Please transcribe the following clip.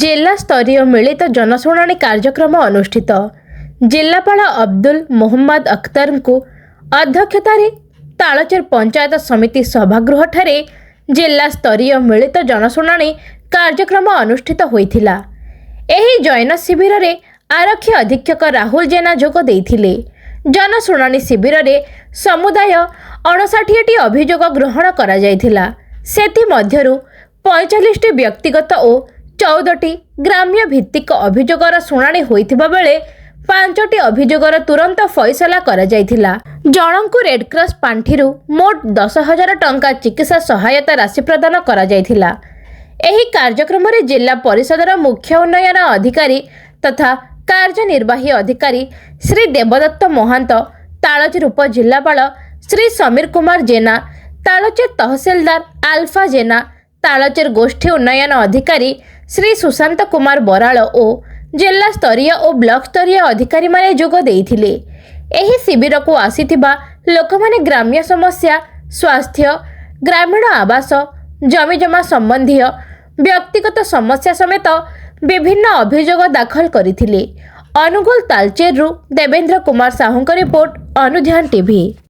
जिला स्तरीय मिलित जनशुणाणी कार्यक्रम अनुष्ठित। जिलापाल अब्दुल मोहम्मद अख्तर को अध्यक्षतार तालचेर पंचायत समिति सभागृह ठारे जिला स्तरीय मिलित जनशुणाणी कार्यक्रम अनुष्ठित होइथिला। एही जैन शिविर रे आरक्षी अधीक्षक राहुल जेना जोग देइथिले। जनशुणाणी शिविर रे समुदाय 59टी अभियोग ग्रहण करा जायथिला। सेथि मध्यरु 45टी व्यक्तिगत और 14टी ग्राम्य भित्तिक अभियोगर शुणाणी होइथिबा बेले 5टी अभियोगर तुरंत फैसला करा जायथिला। जनकु रेडक्रॉस पांठिरु मोट 10,000 टंका चिकित्सा सहायता राशि प्रदान करा जायथिला। एही कार्यक्रम रे जिला परिषदर मुख्य उन्नयन अधिकारी तथा कार्यनिर्वाही अधिकारी श्री देवदत्त महांत, तालचेर उपजिल्लापाल श्री समीर कुमार जेना, तालचेर तहसीलदार आल्फा जेना, तालचेर गोष्ठी उन्नयन अधिकारी श्री सुशांत कुमार बराल और जिला स्तरीय और ब्लॉक स्तरीय अधिकारी माने जोग देइथिले। एही शिविर को आसीथिबा लोकमाने ग्राम्य समस्या, स्वास्थ्य, ग्रामीण आवास, जमीजमा संबंधी व्यक्तिगत समस्या समेत विभिन्न अभियोग दाखल करथिले। अनुगुल तालचेरु देवेंद्र कुमार साहू रिपोर्ट अनुध्यान टीवी।